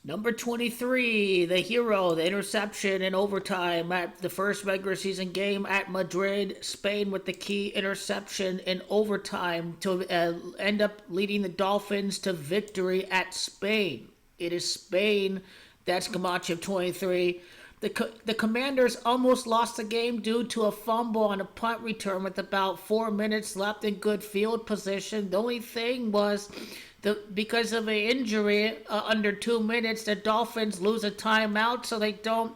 Number 23, the hero, the interception in overtime at the first regular season game at Madrid, Spain, with the key interception in overtime to end up leading the Dolphins to victory at Spain. It is Spain. That's Camacho 23. The Commanders almost lost the game due to a fumble on a punt return with about 4 minutes left in good field position. The only thing was, because of an injury under 2 minutes, the Dolphins lose a timeout, so they don't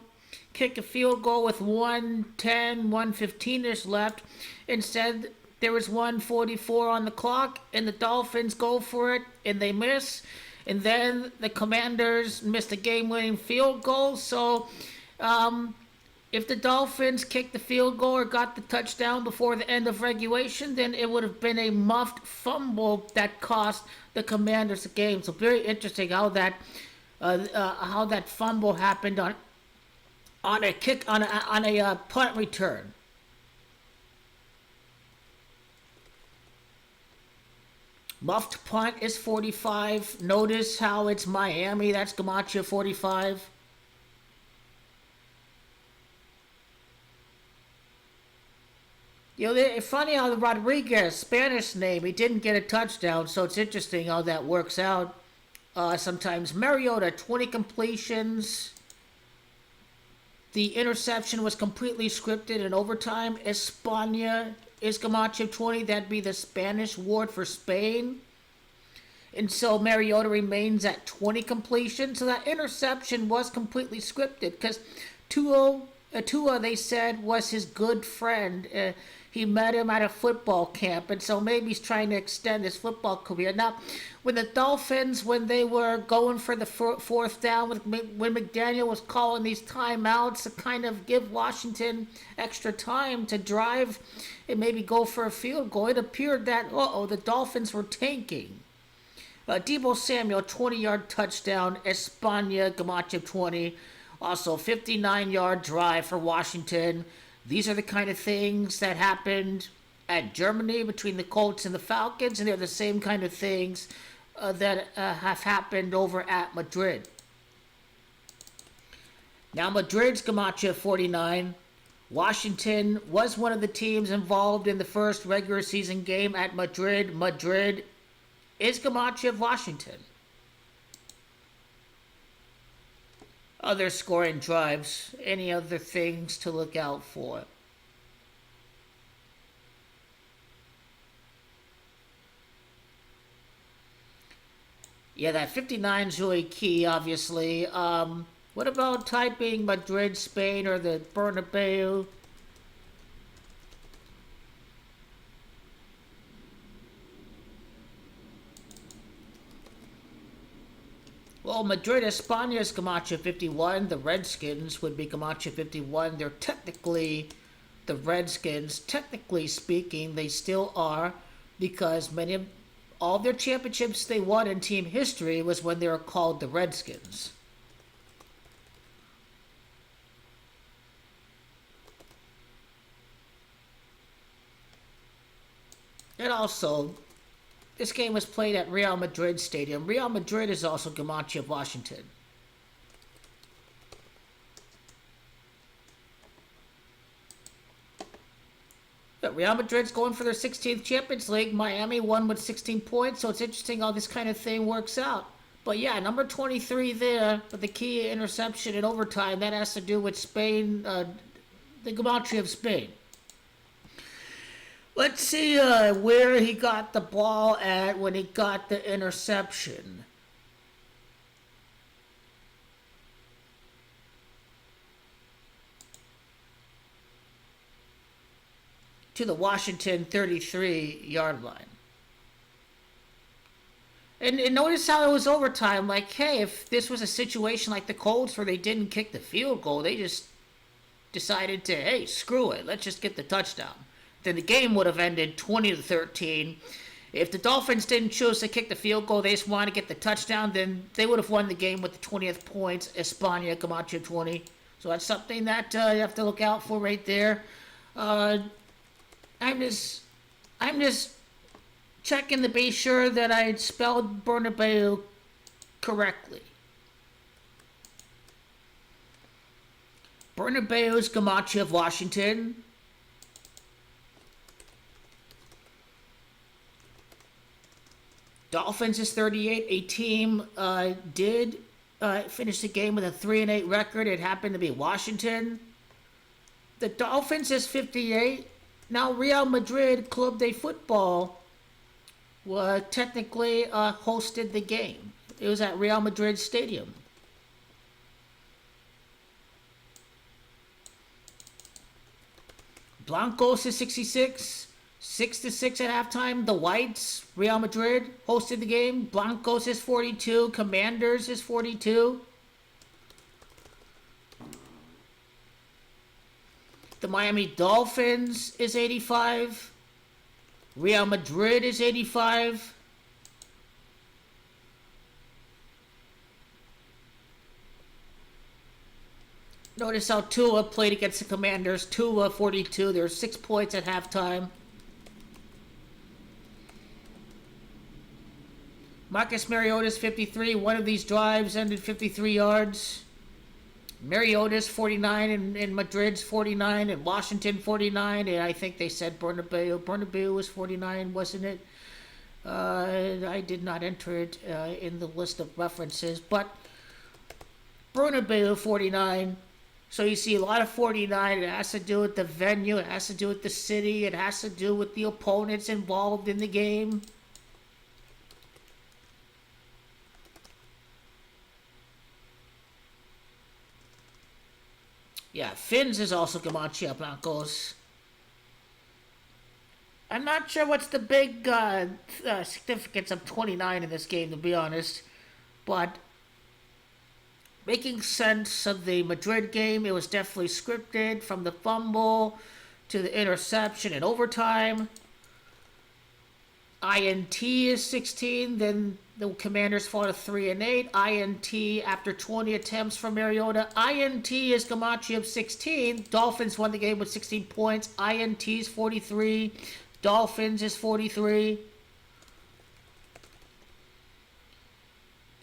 kick a field goal with 1:10, 1:15-ish left. Instead, there was 1:44 on the clock, and the Dolphins go for it, and they miss. And then the Commanders missed a game-winning field goal, so if the Dolphins kicked the field goal or got the touchdown before the end of regulation, then it would have been a muffed fumble that cost the Commanders the game. So very interesting how that fumble happened on a punt return. Muffed punt is 45. Notice how it's Miami. That's Camacho 45. You know, it's funny how the Rodriguez, Spanish name, he didn't get a touchdown, so it's interesting how that works out. Sometimes Mariota, 20 completions. The interception was completely scripted in overtime. Espana is Camacho 20. That'd be the Spanish word for Spain. And so Mariota remains at 20 completions. So that interception was completely scripted because Tua, they said, was his good friend. He met him at a football camp, and so maybe he's trying to extend his football career. Now, when the Dolphins, when they were going for the fourth down, when McDaniel was calling these timeouts to kind of give Washington extra time to drive and maybe go for a field goal, it appeared that, the Dolphins were tanking. Deebo Samuel, 20-yard touchdown. Espana, Camacho 20. Also, 59-yard drive for Washington. These are the kind of things that happened at Germany between the Colts and the Falcons, and they're the same kind of things that have happened over at Madrid. Now, Madrid's Camacho 49. Washington was one of the teams involved in the first regular season game at Madrid. Madrid is Camacho of Washington. Other scoring drives, any other things to look out for? Yeah, that 59 is really key, obviously. What about typing Madrid, Spain, or the Bernabeu? Well, Madrid, Espana is Camacho 51. The Redskins would be Camacho 51. They're technically the Redskins. Technically speaking, they still are, because all their championships they won in team history was when they were called the Redskins. And also, this game was played at Real Madrid Stadium. Real Madrid is also Camacho of Washington. But Real Madrid's going for their 16th Champions League. Miami won with 16 points, so it's interesting how this kind of thing works out. But yeah, number 23 there, with the key interception in overtime, that has to do with Spain, the Camacho of Spain. Let's see where he got the ball at when he got the interception. To the Washington 33-yard line. And notice how it was overtime. Like, hey, if this was a situation like the Colts where they didn't kick the field goal, they just decided to, hey, screw it, let's just get the touchdown. Then the game would have ended 20-13. If the Dolphins didn't choose to kick the field goal, they just wanted to get the touchdown, then they would have won the game with the 20th points. Espana, Camacho 20. So that's something that you have to look out for right there. I'm just checking to be sure that I spelled Bernabeu correctly. Bernabeu's Gamache of Washington. Dolphins is 38. A team did finish the game with a 3-8 record. It happened to be Washington. The Dolphins is 58. Now Real Madrid Club de Football technically hosted the game. It was at Real Madrid Stadium. Blancos is 66. 6-6 at halftime. The Whites, Real Madrid, hosted the game. Blancos is 42. Commanders is 42. The Miami Dolphins is 85. Real Madrid is 85. Notice how Tua played against the Commanders. Tua 42. There were 6 points at halftime. Marcus Mariota's 53. One of these drives ended 53 yards. Mariota's 49 and Madrid's 49 and Washington 49. And I think they said Bernabeu. Bernabeu was 49, wasn't it? I did not enter it in the list of references. But Bernabeu 49. So you see a lot of 49. It has to do with the venue. It has to do with the city. It has to do with the opponents involved in the game. Yeah, Fins is also Comanche Blancos. I'm not sure what's the big significance of 29 in this game, to be honest. But making sense of the Madrid game, it was definitely scripted from the fumble to the interception in overtime. INT is 16. Then the Commanders fought a 3-8. INT after 20 attempts from Mariota. INT is Gamache of 16. Dolphins won the game with 16 points. INT is 43. Dolphins is 43.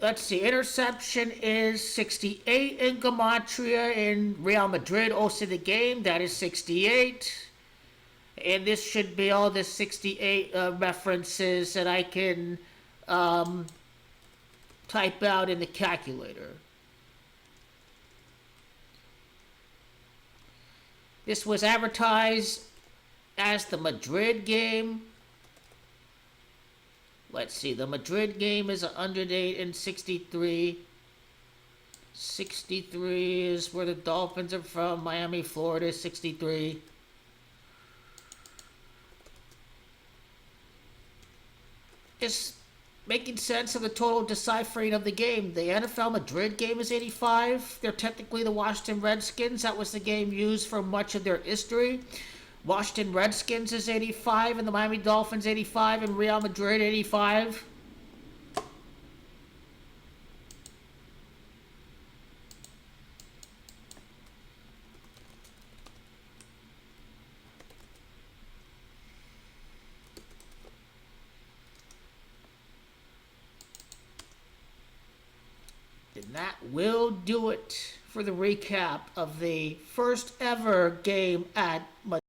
Let's see. Interception is 68 in Gematria. In Real Madrid hosted the game. That is 68. And this should be all the 68 references that I can type out in the calculator. This was advertised as the Madrid game. Let's see, the Madrid game is 108 and 63. 63 is where the Dolphins are from. Miami, Florida is 63. Just making sense of the total deciphering of the game. The NFL Madrid game is 85. They're technically the Washington Redskins. That was the game used for much of their history. Washington Redskins is 85, and the Miami Dolphins 85, and Real Madrid 85. And that will do it for the recap of the first ever game at